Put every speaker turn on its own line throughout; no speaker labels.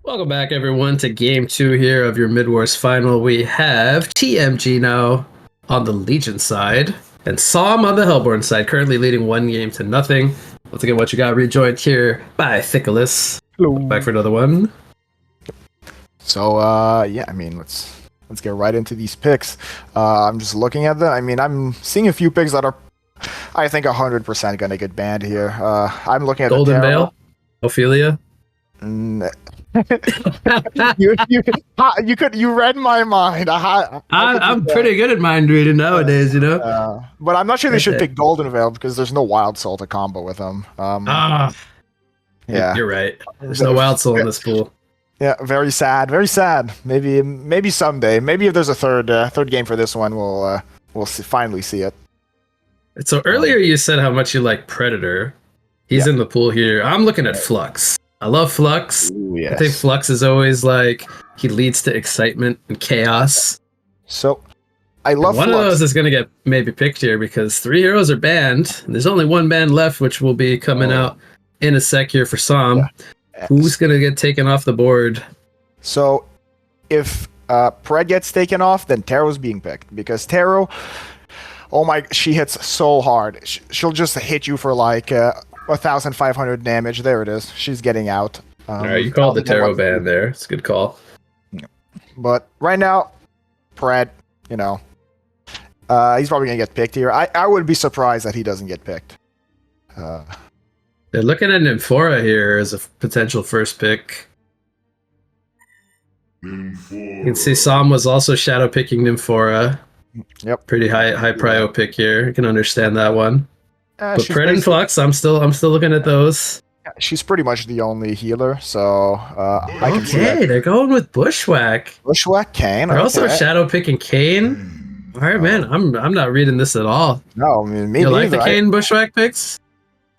Welcome back, everyone, to Game 2 here of your Midwars final. We have TMG now on the Legion side, and SOMB on the Hellborn side, currently leading 1-0. Once again, what you got rejoined here by Thickles.
Hello.
Back for another one.
So, yeah, I mean, let's get right into these picks. I'm just looking at them. I mean, I'm seeing a few picks that are, I think, 100% going to get banned here. I'm looking at
Golden Veil, Ophelia.
You read my mind.
I'm pretty good at mind reading nowadays, you know.
But I'm not sure they should pick Golden Veil because there's no Wild Soul to combo with them. Yeah,
you're right. There's no Wild Soul in this pool.
Yeah, very sad. Very sad. Maybe someday. Maybe if there's a third game for this one, we'll finally see it.
So earlier you said how much you like Predator. He's in the pool here. I'm looking at Flux. I love Flux.
Ooh, yes.
I think Flux is always like, he leads to excitement and chaos.
So, I love
One
Flux.
of those is going to get maybe picked here because 3 heroes are banned. And there's only one ban left, which will be coming out in a sec here for SOMB.
Yeah.
Who's going to get taken off the board?
So, if Pred gets taken off, then Taro's being picked. Because Taro, oh my, she hits so hard. She'll just hit you for like 1,500 damage. There it is. She's getting out.
All right, you called the Taro ban there. It's a good call.
But right now, Pred, you know, he's probably going to get picked here. I would be surprised that he doesn't get picked.
They're looking at Nymphora here as a potential first pick. You can see SOMB was also shadow picking Nymphora.
Yep.
Pretty high prio pick here. You can understand that one. But Pred and Flux, I'm still looking at those.
She's pretty much the only healer, so I can see that.
They're going with Bushwhack.
Bushwhack, Kane.
They're also shadow picking Kane. All right, man. I'm not reading this at all.
No, I mean, me
you like
neither.
the Kane Bushwhack picks?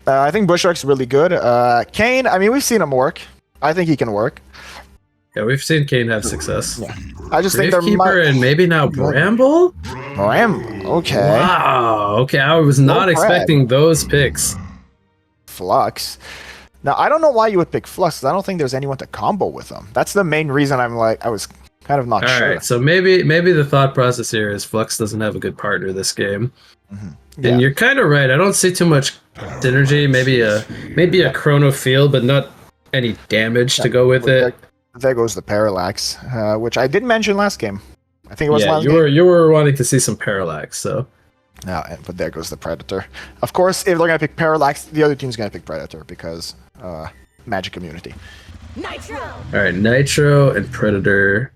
I think Bushwhack's really good. Kane, I mean, we've seen him work. I think he can work.
Yeah, we've seen Kane have success.
Yeah. I just think they're
and maybe now Bramble.
Okay.
Wow. Okay, I was not expecting those picks.
Flux. Now I don't know why you would pick Flux. 'Cause I don't think there's anyone to combo with him. That's the main reason I was kind of not sure.
All right, so maybe the thought process here is Flux doesn't have a good partner this game.
Mm-hmm. Yeah.
And you're kind of right. I don't see too much synergy. Maybe a Chrono Field, but not any damage to go with it.
There goes the Parallax, which I did mention last game. I think it was last game.
You were wanting to see some Parallax, so.
Yeah, but there goes the Predator. Of course, if they're gonna pick Parallax, the other team's gonna pick Predator because Magic Immunity.
Nitro.
All right, Nitro and Predator.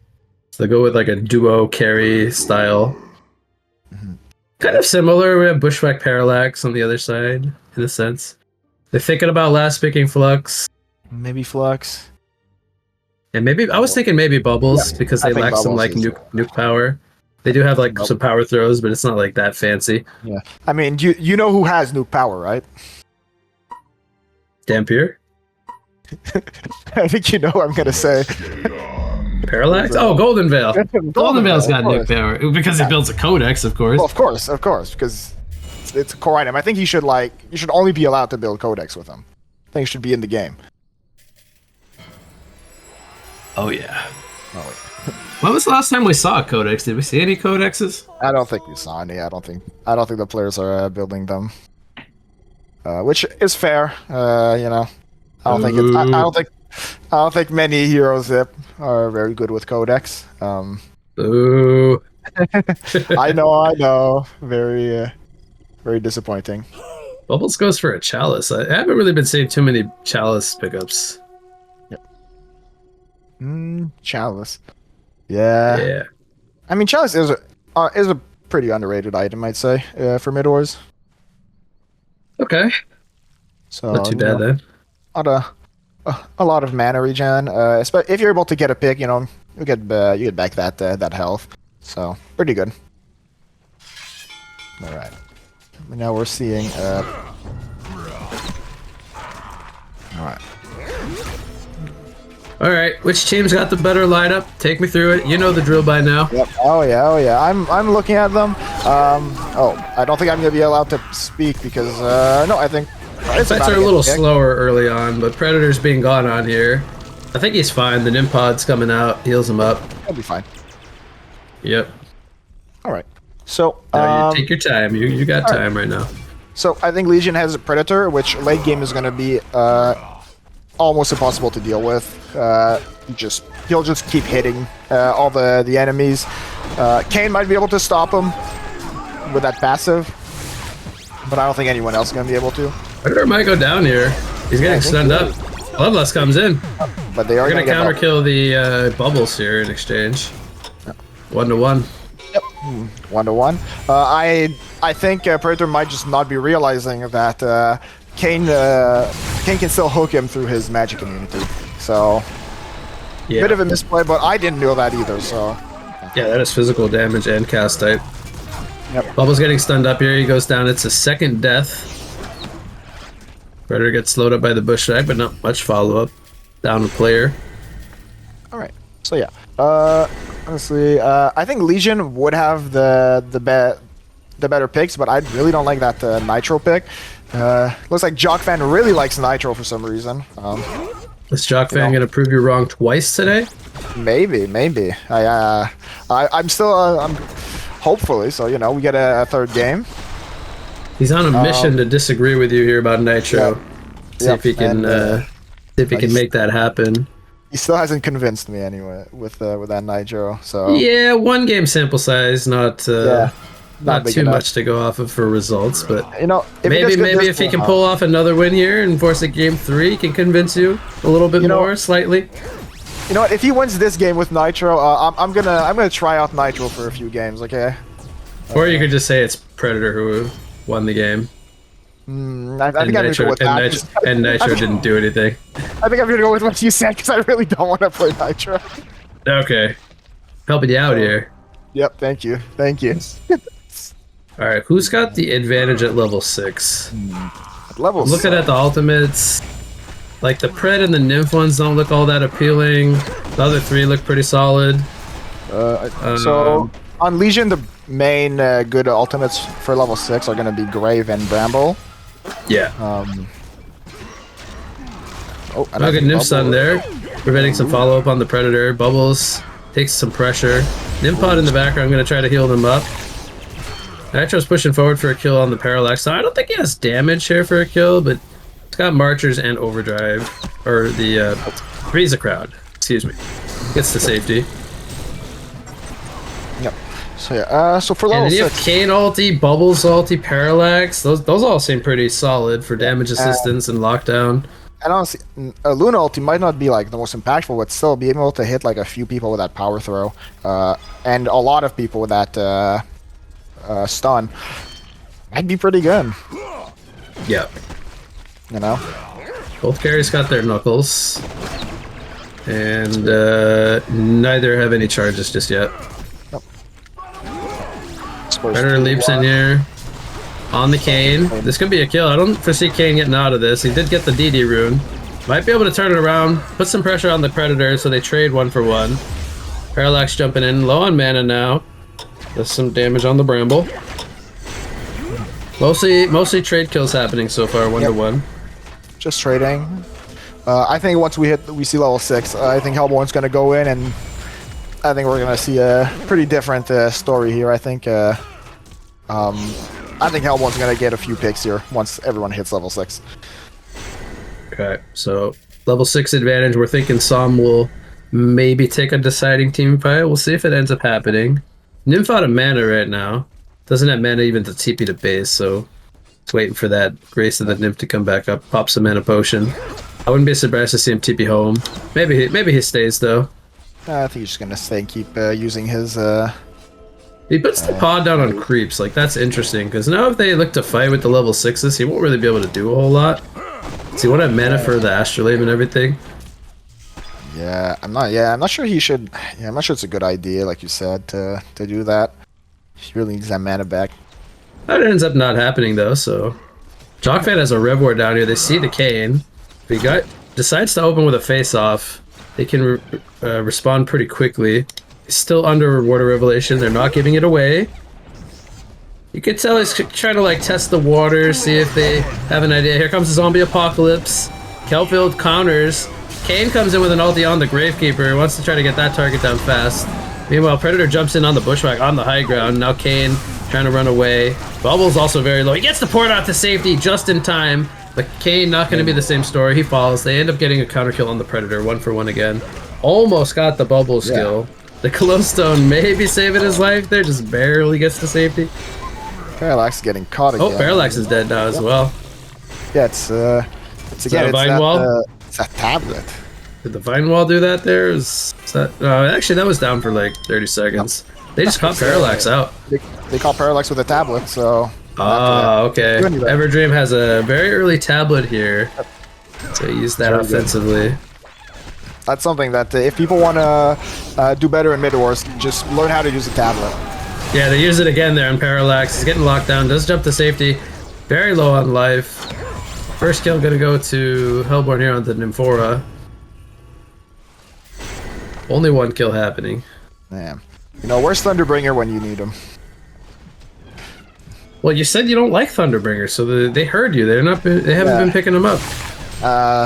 So they go with like a duo carry style.
Mm-hmm.
Kind of similar. We have Bushwhack Parallax on the other side, in a sense. They're thinking about last picking Flux.
Maybe Flux.
And maybe I was thinking maybe Bubbles because they lack some like nuke power. They do have like some power throws, but it's not like that fancy.
Yeah, I mean, you know who has nuke power, right?
Dampier?
I think you know what I'm gonna say.
Parallax? Oh, Golden Veil. Golden Veil's got nuke power because he builds a codex, of course.
Well, of course, because it's a core item. I think you should only be allowed to build codex with him. I think it should be in the game.
Oh yeah.
Oh, wait.
When was the last time we saw a codex? Did we see any codexes?
I don't think we saw any. I don't think the players are building them, which is fair. You know, I don't think many heroes are very good with codex.
Ooh.
I know. Very disappointing.
Bubbles goes for a Chalice. I haven't really been seeing too many Chalice pickups.
Chalice. Yeah. I mean, Chalice is a pretty underrated item, I'd say, for Midwars.
Okay.
So
not too bad then.
A lot of mana regen. If you're able to get a pick, you know, you get back that health. So pretty good. All right. Now we're seeing. All right.
All right, which team's got the better lineup? Take me through it. You know the drill by now.
Yep. Oh yeah. I'm looking at them. I don't think I'm gonna be allowed to speak because no, I think
Fights are a little slower early on, but Predator's being gone on here. I think he's fine. The Nimpod's coming out, heals him up.
He'll be fine.
Yep.
All right. So
No, you take your time. You got time right now.
So I think Legion has a Predator, which late game is going to be almost impossible to deal with. He'll just keep hitting all the enemies. Kane might be able to stop him with that passive, but I don't think anyone else is going to be able to.
Predator might go down here. He's getting stunned up. Bloodlust comes in.
But they are
going to counter kill the bubbles here in exchange. 1-1.
Yep, 1-1. I think Predator might just not be realizing that Kane can still hook him through his magic immunity. So,
yeah.
Bit of a misplay, but I didn't know that either. So,
yeah, that is physical damage and cast type.
Yep.
Bubbles getting stunned up here. He goes down. It's a second death. Predator gets slowed up by the bush drag, but not much follow up. Down the player.
All right. So yeah. Honestly, I think Legion would have the better picks, but I really don't like that Nitro pick. Looks like Jockfan really likes Nitro for some reason.
Is Jockfan gonna prove you wrong twice today?
Maybe. I'm still I'm hopefully. So we get a third game.
He's on a mission to disagree with you here about Nitro. See if he can make that happen.
He still hasn't convinced me anyway with that Nitro. So
yeah, one game sample size, not too much to go off of for results, but maybe if he can pull off another win here and force a game 3, he can convince you a little bit more slightly.
You know what? If he wins this game with Nitro, I'm gonna try out Nitro for a few games. Okay.
Or you could just say it's Predator who won the game.
I think I'm gonna go with that.
And Nitro didn't do anything.
I think I'm gonna go with what you said because I really don't want to play Nitro.
Okay, helping you out here.
Yep, thank you.
All right, who's got the advantage at level 6?
At level
Looking at the ultimates, like the Pred and the Nymph ones don't look all that appealing. The other 3 look pretty solid.
So on Legion, the main good ultimates for level 6 are gonna be Grave and Bramble.
Yeah.
Good
Nymph Stun there, preventing some follow-up on the Predator. Bubbles takes some pressure. Nympod in the background, I'm going to try to heal them up. Nitro's pushing forward for a kill on the Parallax. So I don't think he has damage here for a kill, but it's got Marchers and Overdrive. Or the Freeze a Crowd, excuse me. Gets to safety.
Yep. So yeah, so for level 6...
you have Kane ulti, Bubbles ulti, Parallax. Those all seem pretty solid for damage assistance and lockdown.
And honestly, Luna ulti might not be like the most impactful, but still being able to hit like a few people with that power throw, and a lot of people with that stun, might be pretty good.
Yeah.
Both
carriers got their knuckles, and neither have any charges just yet. Predator leaps in here. On the Kane. This could be a kill. I don't foresee Kane getting out of this. He did get the DD rune. Might be able to turn it around. Put some pressure on the Predator so they trade 1 for 1. Parallax jumping in. Low on mana now. Does some damage on the Bramble. Mostly trade kills happening so far, 1-1.
Just trading. I think once we see level 6, I think Hellborn's going to go in, and I think we're going to see a pretty different story here. I think Hellborn's going to get a few picks here once everyone hits level 6.
Okay, so level 6 advantage. We're thinking SOMB will maybe take a deciding team fight. We'll see if it ends up happening. Nymph out of mana right now. Doesn't have mana even to TP to base, so it's waiting for that Grace of the Nymph to come back up. Pop some mana potion. I wouldn't be surprised to see him TP home. Maybe he stays though.
I think he's just going to stay and keep using his...
He puts the pod down on creeps. Like, that's interesting, because now if they look to fight with the level 6s, he won't really be able to do a whole lot. So you want to have mana for the Astrolabe and everything?
Yeah, I'm not sure he should... Yeah, I'm not sure it's a good idea, like you said, to do that. He really needs that mana back.
That ends up not happening, though, so... Jockfan has a Rev Ward down here. They see the Kane. If he decides to open with a face-off, they can respond pretty quickly. Still under Ward of Revelation. They're not giving it away. You can tell he's trying to like test the water, see if they have an idea. Here comes the zombie apocalypse. Kelfield counters. Kane comes in with an ulti on the Gravekeeper. Wants to try to get that target down fast. Meanwhile, Predator jumps in on the Bushwhack on the high ground. Now Kane trying to run away. Bubble's also very low. He gets the port out to safety just in time. But Kane not going to be the same story. He falls. They end up getting a counter kill on the Predator. 1-for-1 again. Almost got the bubble skill. The Glowstone maybe saving his life there. Just barely gets to safety.
Parallax getting caught again.
Oh, Parallax is dead now as well.
Yeah, it's again, it's
Vine Wall?
It's that tablet.
Did the Vine Wall do that there? Is that, actually, that was down for like 30 seconds. They just caught Parallax out.
They caught Parallax with a tablet, so...
Ah, okay. Everdream has a very early tablet here. So use that offensively.
That's something that if people want to do better in Midwars, just learn how to use a tablet.
Yeah, they use it again there on Parallax. He's getting locked down. Does jump to safety. Very low on life. First kill gonna go to Hellborn here on the Nymphora. Only one kill happening.
Man. You know, where's Thunderbringer when you need him?
Well, you said you don't like Thunderbringer, so they heard you. They haven't been picking them up.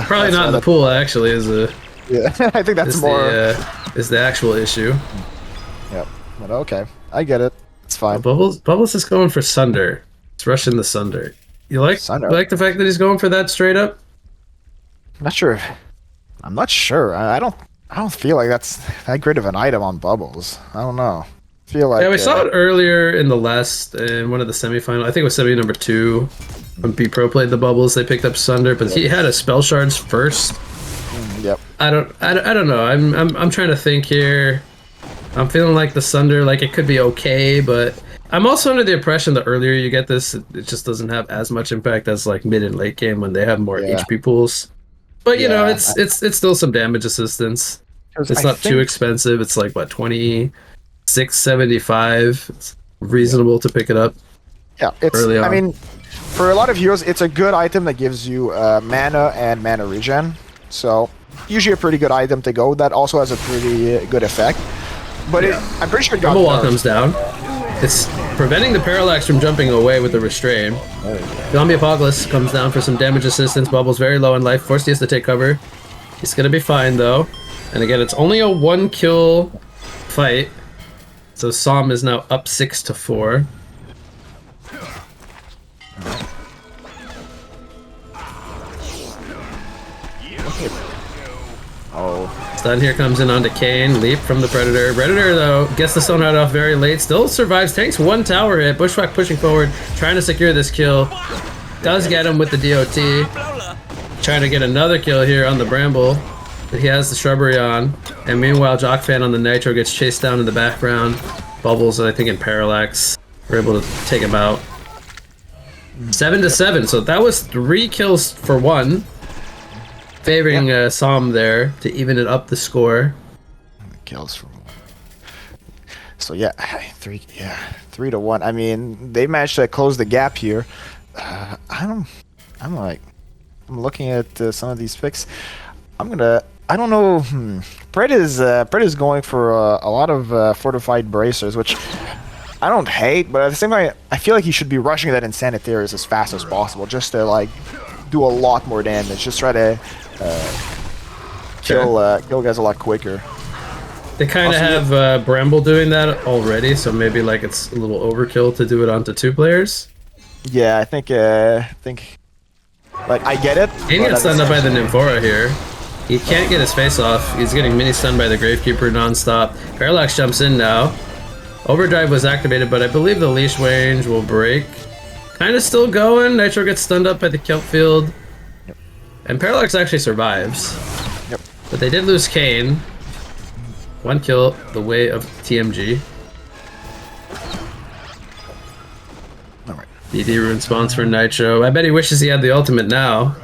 Probably not in the pool, actually.
Yeah, I think that's more
is the actual issue.
Yep. But okay, I get it. It's fine.
Bubbles is going for Sunder. It's rushing the Sunder. You like the fact that he's going for that straight up?
I'm not sure. I'm not sure. I don't feel like that's that great of an item on Bubbles. I don't know. I feel like
we saw it earlier in one of the semifinals. I think it was semi number 2 when B Pro played the Bubbles. They picked up Sunder, but he had a spell shards first.
Yep.
I don't know. I'm trying to think here. I'm feeling like the Sunder, like it could be okay, but I'm also under the impression that earlier you get this, it just doesn't have as much impact as like mid and late game when they have more HP pools. But you know, it's still some damage assistance. It's not too expensive. It's like what, 26.75. It's reasonable to pick it up.
Yeah, it's early on. I mean, for a lot of heroes, it's a good item that gives you mana and mana regen. So usually a pretty good item to go. That also has a pretty good effect. But I'm pretty sure it got
Wall comes down. It's preventing the Parallax from jumping away with the Restrain. Zombie Apocalypse comes down for some damage assistance. Bubbles very low in life. Forced he has to take cover. He's gonna be fine though. And again, it's only a 1-kill fight. So SOMB is now up 6-4. Stun here comes in onto Kane. Leap from the Predator. Predator, though, gets the stone right off very late. Still survives. Takes 1 tower hit. Bushwhack pushing forward. Trying to secure this kill. Does get him with the DOT. Trying to get another kill here on the Bramble. But he has the Shrubbery on. And meanwhile, Jockfan on the Nitro gets chased down in the background. Bubbles, I think, in Parallax. We're able to take him out. 7-7. So that was 3 kills for 1. Favoring SOMB there to even it up the score.
Kills from 1. So yeah, 3-1. I mean, they managed to close the gap here. I'm looking at some of these picks. I don't know. Pred is going for a lot of fortified bracers, which I don't hate, but at the same time, I feel like he should be rushing that Insanitarius as fast as possible, just to like do a lot more damage. Just try to kill guys a lot quicker.
They kind of have Bramble doing that already, so maybe like it's a little overkill to do it onto 2 players.
Yeah, I think like I get it.
He gets stunned up by the Nymphora here. He can't get his face off. He's getting mini stunned by the Gravekeeper nonstop. Parallax jumps in now. Overdrive was activated, but I believe the leash range will break. Kind of still going. Nitro gets stunned up by the Kelp Field.
Yep.
And Parallax actually survives.
Yep.
But they did lose Kane. 1 kill the way of TMG.
Alright.
DD rune spawns for Nitro. I bet he wishes he had the ultimate now.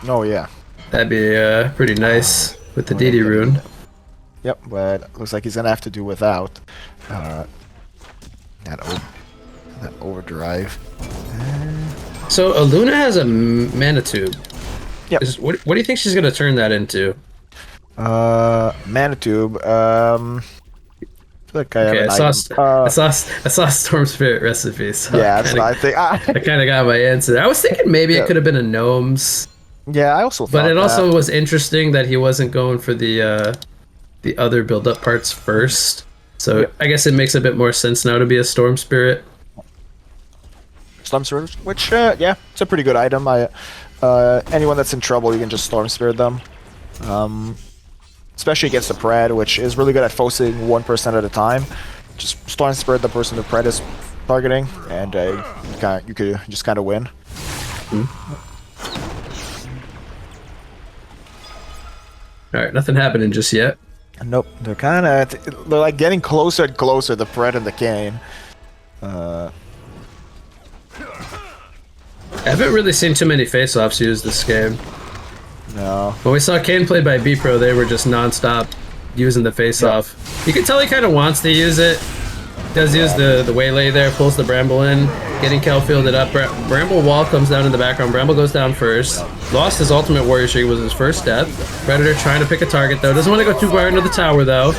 Oh yeah.
That'd be pretty nice with the DD rune.
Yep, but looks like he's gonna have to do without that overdrive.
So Aluna has a mana tube.
Yep.
What do you think she's gonna turn that into?
Mana tube. I feel like I
saw a Storm Spirit recipe. So
yeah, that's what I think.
I kind of got my answer. I was thinking maybe it could have been a gnomes
Yeah, I also thought
But it
that.
also was interesting that he wasn't going for the other build-up parts first. So
Yep.
I guess it makes a bit more sense now to be a Storm Spirit.
Storm Spirit, which, yeah, it's a pretty good item. Anyone that's in trouble, you can just Storm Spirit them. Especially against the Pred, which is really good at focusing 1% at a time. Just Storm Spirit the person the Pred is targeting, and you could just kind of win.
Alright, nothing happening just yet.
Nope, they're like getting closer and closer, the Pred and the Kane.
I haven't really seen too many face-offs used this game.
No.
When we saw Kane played by B-Pro, they were just non-stop using the face-off. You can tell he kind of wants to use it. Does use the waylay there, pulls the Bramble in, getting Kel fielded up. Bramble wall comes down in the background. Bramble goes down first. Lost his ultimate warrior shake, was his first death. Predator trying to pick a target though. Doesn't want to go too far into the tower though.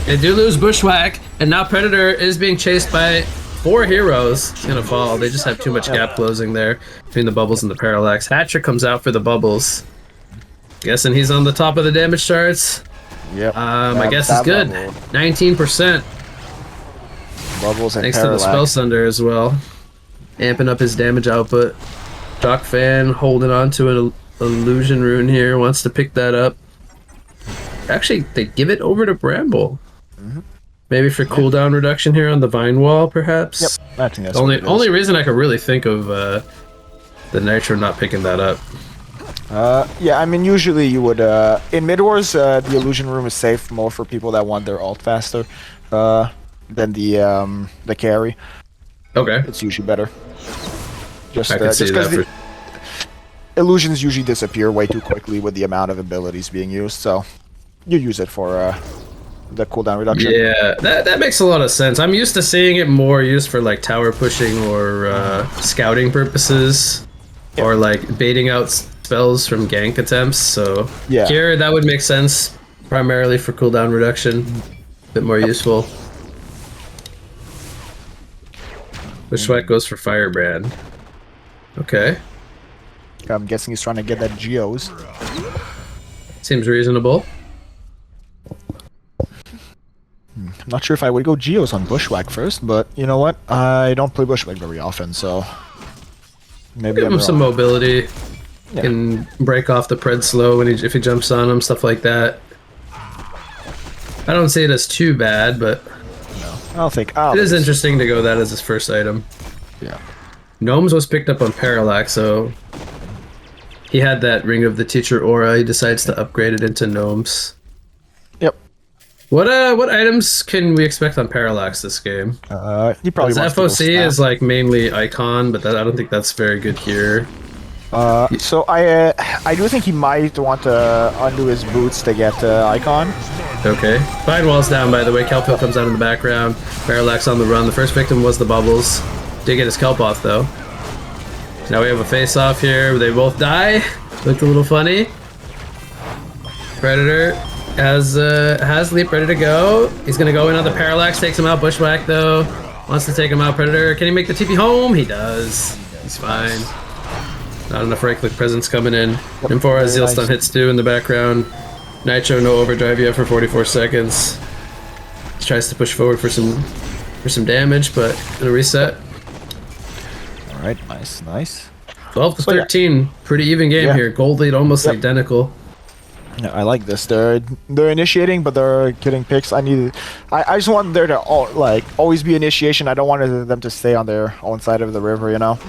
They do lose Bushwhack, and now Predator is being chased by 4 heroes. He's gonna fall. They just have too much gap closing there between the bubbles and the parallax. Hatcher comes out for the bubbles. Guessing he's on the top of the damage charts.
Yep.
I guess it's good. 19%.
Bubbles and
Thanks
parallax.
to the Spell Sunder as well. Amping up his damage output. Jock Fan holding on to an illusion rune here. Wants to pick that up. Actually, they give it over to Bramble. Maybe for cooldown reduction here on the Vine Wall, perhaps?
Yep, I think that's
only reason I could really think of the Nitro not picking that up.
Yeah, I mean, usually you would, in Midwars, the illusion room is safe more for people that want their ult faster, than the carry.
Okay.
It's usually better. Just,
I can see
because
that
illusions usually disappear way too quickly with the amount of abilities being used, so you use it for, the cooldown reduction.
Yeah, that makes a lot of sense. I'm used to seeing it more used for like tower pushing or scouting purposes, or like baiting out spells from gank attempts. So
Yeah.
here that would make sense, primarily for cooldown reduction. A bit more useful. Bushwhack goes for Firebrand. Okay,
I'm guessing he's trying to get that Geos.
seems reasonable.
I'm not sure if I would go Geos on Bushwhack first, but you know what? I don't play Bushwhack very often, so maybe
Give
I'm
him some
wrong.
mobility.
Yeah.
Can break off the Pred slow when if he jumps on him, stuff like that. I don't see it as too bad, but it is interesting to go that as his first item.
Yeah.
Gnomes was picked up on Parallax, so he had that Ring of the Teacher aura. He decides to upgrade it into Gnomes.
Yep.
What items can we expect on Parallax this game?
He probably
His
wants to go
FOC
staff.
is like mainly Icon, but I don't think that's very good here.
So I do think he might want to undo his boots to get Icon.
Okay. Vine Wall's down, by the way. Kelphill comes out in the background. Parallax on the run. The first victim was the Bubbles. Did get his Kelp off, though. Now we have a face-off here. They both die. Looked a little funny. Predator has Leap ready to go. He's going to go in on the Parallax. Takes him out. Bushwhack, though. Wants to take him out. Predator. Can he make the TP home? He does. He's fine. Not enough right-click presence coming in. Infora Zeal stun hits too in the background. Nitro no overdrive yet for 44 seconds. He tries to push forward for some damage, but gonna reset.
All right, nice.
12 to 13, pretty even game here. Gold lead almost identical.
Yeah, I like this. They're initiating, but they're getting picks. I just want there to always be initiation. I don't want them to stay on their own side of the river, you know.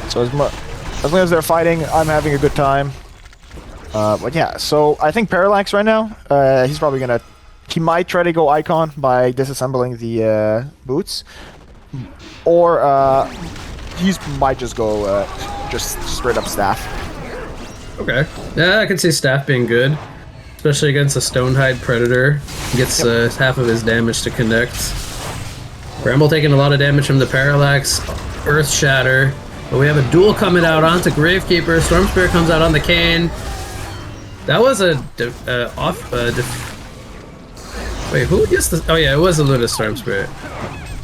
So as long as they're fighting, I'm having a good time. But yeah, so I think Parallax right now, he might try to go Icon by disassembling the boots, or he might just go just straight up staff.
Okay. Yeah, I can see Staff being good, especially against a Stonehide Predator. He gets half of his damage to connect. Bramble taking a lot of damage from the Parallax. Earth Shatter. But we have a duel coming out onto Gravekeeper. Storm Spirit comes out on the Kane. That was a wait, who used this? Oh yeah, it was a Luna Storm Spirit.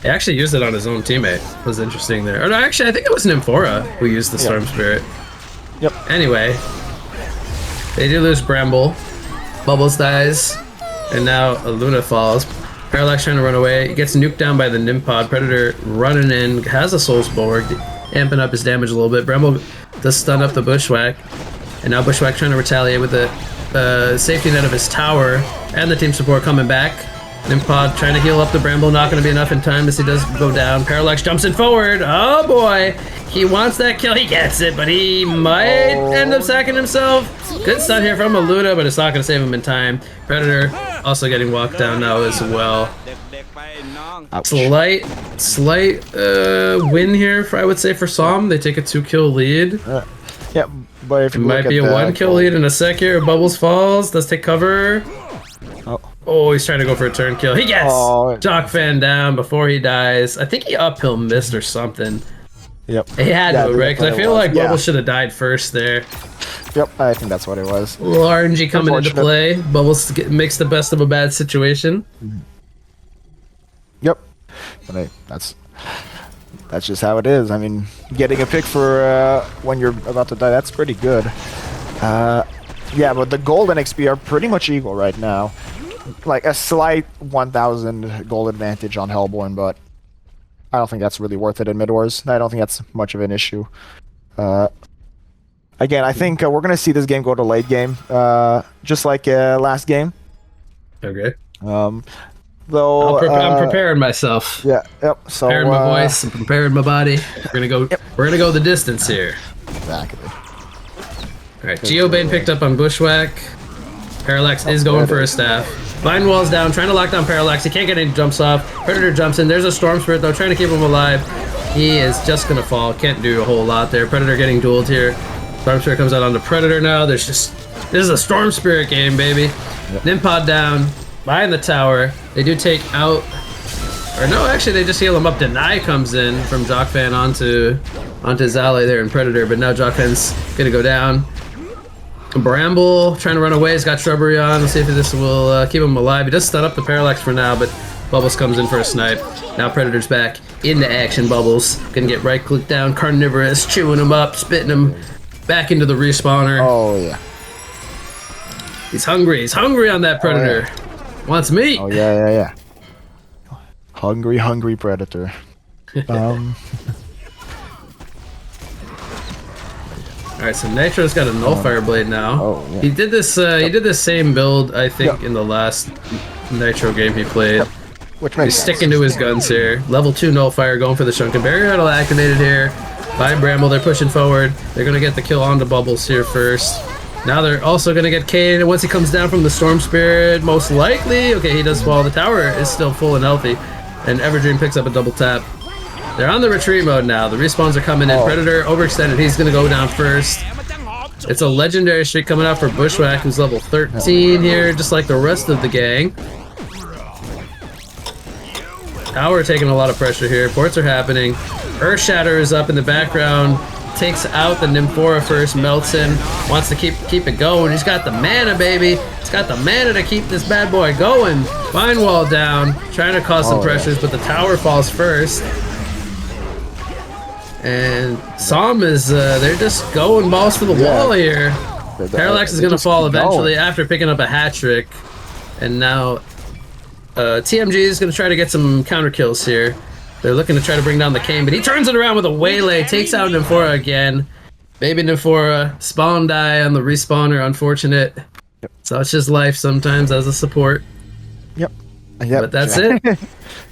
He actually used it on his own teammate. It was interesting there. Or no, actually, I think it was Nymphora who used the Storm Spirit.
Yep.
Anyway, they do lose Bramble. Bubbles dies, and now Luna falls. Parallax trying to run away. He gets nuked down by the Nimpod. Predator running in, has a Soul Bulwark, amping up his damage a little bit. Bramble does stun up the Bushwhack, and now Bushwhack trying to retaliate with the safety net of his tower, and the team support coming back. Nimpod trying to heal up the Bramble, not going to be enough in time as he does go down. Parallax jumps in forward. Oh boy, he wants that kill. He gets it, but he might end up sacking himself. Good stun here from a Luna, but it's not going to save him in time. Predator also getting walked down now as well. Slight win here, I would say, for SOMB. They take a 2-kill lead.
Yeah, but if you
it might be a 1-kill lead in a sec here. Bubbles falls, does take cover. Oh, he's trying to go for a turn kill. He gets Jock Fan down before he dies. I think he uphill missed or something.
Yep.
He had to, right? Because I feel like Bubbles should have died first there.
Yep, I think that's what it was.
A little RNG coming into play. Bubbles makes the best of a bad situation.
Yep. But that's just how it is. I mean, getting a pick for when you're about to die, that's pretty good. Yeah, but the gold and XP are pretty much equal right now. Like a slight 1,000 gold advantage on Hellborn, but I don't think that's really worth it in Midwars. I don't think that's much of an issue. Again, I think we're going to see this game go to late game, just like last game.
Okay.
Though
I'm preparing myself.
Yeah. Yep. So
preparing my voice and preparing my body. We're gonna go. Yep. We're gonna go the distance here.
Exactly.
All right. Geobane picked up on Bushwhack. Parallax is going for a staff. Vine Wall's down, trying to lock down Parallax. He can't get any jumps off. Predator jumps in. There's a Storm Spirit though, trying to keep him alive. He is just gonna fall. Can't do a whole lot there. Predator getting dueled here. Storm Spirit comes out on the Predator now. This is a Storm Spirit game, baby. Yep. Nimpod down. Behind the tower, they do take out, or no, actually they just heal him up. Deny comes in from Jockfan onto his ally there in Predator, but now Jockfan's gonna go down. Bramble trying to run away, he's got Shrubbery on. Let's see if this will keep him alive. He does stun up the Parallax for now, but Bubbles comes in for a snipe. Now Predator's back into action. Bubbles gonna get right click down, Carnivorous, chewing him up, spitting him back into the respawner.
Oh yeah.
He's hungry on that Predator. Oh, yeah. Wants meat.
Oh yeah. Hungry Predator.
All right, so Nitro's got a Nullfire Blade now.
Oh, yeah.
He did this. He did this same build, I think, in the last Nitro game he played.
Yep. Which makes
He's sticking to his guns here. Level 2 Nullfire going for the Shrunken Barrier Idol activated here. By Bramble, they're pushing forward. They're gonna get the kill on the Bubbles here first. Now they're also going to get Kane, and once he comes down from the Storm Spirit, most likely, okay, he does fall. The tower is still full and healthy, and Everdream picks up a double tap. They're on the retreat mode now. The respawns are coming in. Predator overextended. He's going to go down first. It's a legendary streak coming out for Bushwhack, who's level 13 here, just like the rest of the gang. Tower taking a lot of pressure here. Ports are happening. Earthshatter is up in the background. Takes out the Nymphora first, melts in, wants to keep it going. He's got the mana, baby. He's got the mana to keep this bad boy going. Vine Wall down, trying to cause some pressures, but the tower falls first. And SOMB is, they're just going balls to the wall here. Parallax is going to fall eventually after picking up a hat trick. And now TMG is going to try to get some counter kills here. They're looking to try to bring down the Kane, but he turns it around with a waylay, takes out Nymphora again. Baby Nymphora, spawn die on the respawner, unfortunate.
Yep.
So it's just life sometimes as a support.
Yep.
But that's it.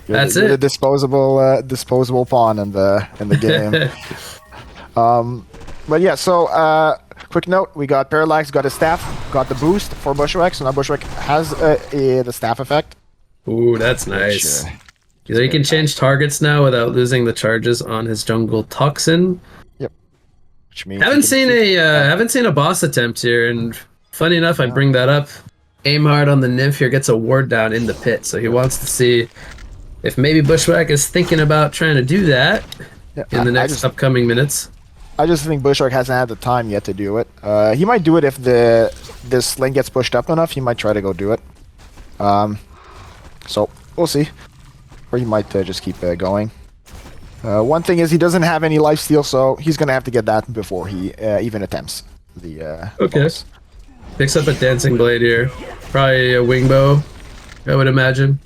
That's it.
You're the disposable pawn in the game. But yeah, so quick note: we got Parallax, got a staff, got the boost for Bushwhack, so now Bushwhack has the staff effect.
Ooh, that's nice. So he can change targets now without losing the charges on his jungle toxin.
Yep. Which means
haven't seen a boss attempt here, and funny enough, I bring that up. Aim hard on the nymph here, gets a ward down in the pit, so he wants to see if maybe Bushwhack is thinking about trying to do that in the next upcoming minutes.
I just think Bushwhack hasn't had the time yet to do it. He might do it if this lane gets pushed up enough. He might try to go do it. So we'll see. Or he might just keep going. One thing is he doesn't have any lifesteal, so he's gonna have to get that before he even attempts the.
Okay.
Boss.
Picks up a dancing blade here. Probably a wing bow, I would imagine.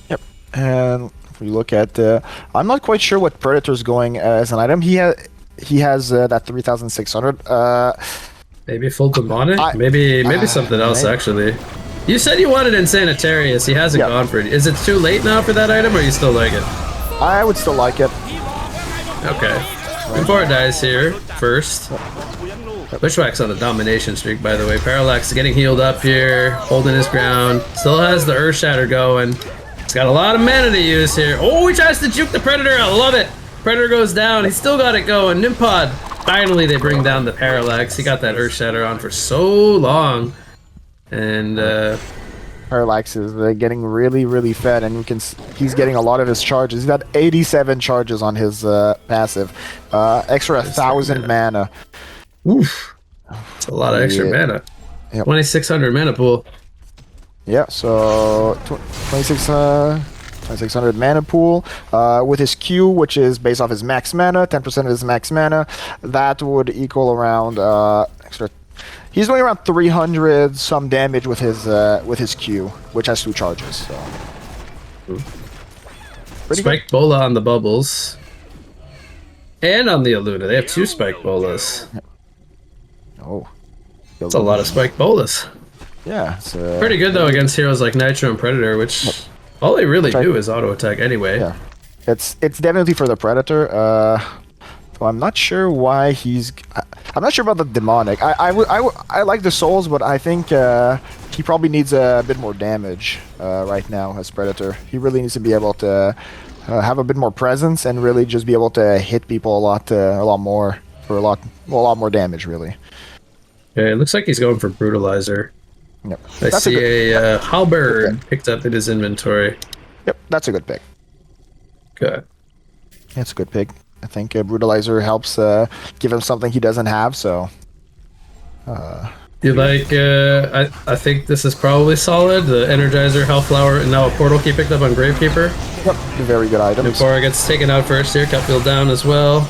Yep. And if we look at, I'm not quite sure what Predator's going as an item. He has that 3,600.
Maybe full demonic?
I-
maybe something else
maybe.
actually. You said you wanted Insanitarius. He hasn't gone for it. Is it too late now for that item, or you still like it?
I would still like it.
Okay. Before it dies here, first. Bushwhack's on the domination streak, by the way. Parallax getting healed up here, holding his ground. Still has the Earth Shatter going. He's got a lot of mana to use here. Oh, he tries to juke the Predator. I love it. Predator goes down. He's still got it going. Nimpod. Finally, they bring down the Parallax. He got that Earth Shatter on for so long. And,
Parallax is getting really fed, and he's getting a lot of his charges. He's got 87 charges on his passive. Extra 1,000 mana.
oof. That's a lot of extra mana.
Yep.
2,600 mana pool.
Yeah, so 2,600 mana pool with his Q, which is based off his max mana, 10% of his max mana. That would equal around extra. He's doing around 300 some damage with his Q, which has 2 charges. So. Pretty
Spiked Bola on the bubbles. And on the Aluna. They have 2 Spiked Bolas.
good. Oh,
That's a lot of Spiked Bolas.
yeah. It's,
Pretty good though against heroes like Nitro and Predator, which all they really do is auto attack anyway.
Yeah, it's definitely for the Predator. So I'm not sure why he's. I'm not sure about the demonic. I like the souls, but I think he probably needs a bit more damage right now as Predator. He really needs to be able to have a bit more presence and really just be able to hit people a lot more for a lot more damage. Really.
Okay, it looks like he's going for Brutalizer.
Yep.
I
That's
see a halberd
Okay.
picked up in his inventory.
Yep, that's a good pick.
Good.
It's a good pick. I think Brutalizer helps give him something he doesn't have. So.
You like, I think this is probably solid. The Energizer, Hellflower, and now a Portal Key picked up on Gravekeeper.
Yep, very good items.
Nupora gets taken out first here, Cutfield down as well.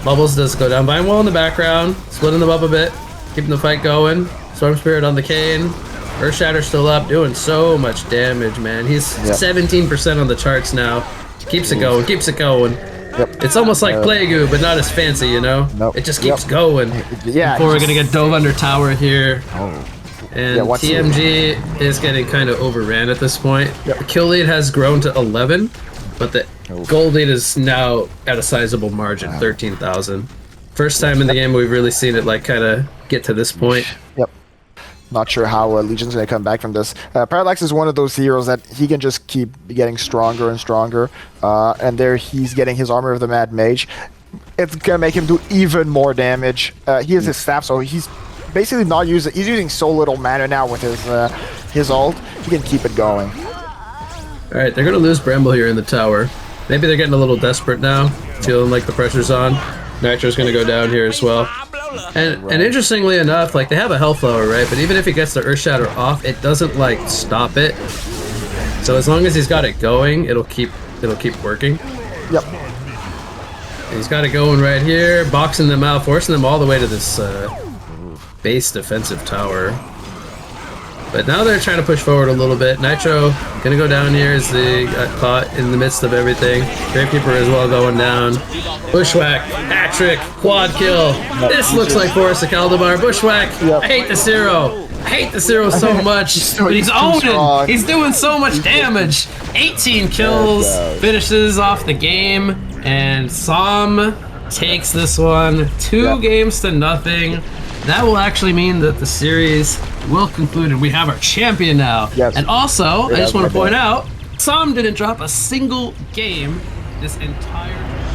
Bubbles does go down. Vine Wall in the background, splitting them up a bit, keeping the fight going. Storm Spirit on the Kane. Earth Shatter still up, doing so much damage, man. He's 17% on the charts now. Keeps it going, keeps it going.
Yep.
It's almost like Plague, but not as fancy, you know?
Nope.
It just keeps going.
Yeah.
Before we're gonna get dove under tower here.
Oh.
And
Yeah, what's
TMG is getting kind of overran at this point.
Yep.
The kill lead has grown to 11, but the gold lead is now at a sizable margin, 13,000. First time in the game we've really seen it like kind of get to this point.
Yep. Not sure how Legion's going to come back from this. Parallax is one of those heroes that he can just keep getting stronger and stronger. And there he's getting his Armor of the Mad Mage. It's going to make him do even more damage. He has his staff, so he's basically not using... He's using so little mana now with his ult. He can keep it going.
Alright, they're going to lose Bramble here in the tower. Maybe they're getting a little desperate now, feeling like the pressure's on. Nitro's going to go down here as well. And interestingly enough, like they have a Hellflower, right? But even if he gets the Earth Shatter off, it doesn't like stop it. So as long as he's got it going, it'll keep working.
Yep.
He's got it going right here, boxing them out, forcing them all the way to this base defensive tower. But now they're trying to push forward a little bit. Nitro gonna go down here as they got caught in the midst of everything. Gravekeeper as well going down. Bushwhack, hat trick, quad kill. This looks like Forest of Kaldemar. Bushwhack, I hate the Zero. I hate the Zero so much, but he's owning. He's doing so much damage. 18 kills, finishes off the game, and SOMB takes this one 2 games to nothing. That will actually mean that the series will conclude and we have our champion now.
Yes.
And also, I just want to point out, SOMB didn't drop a single game this entire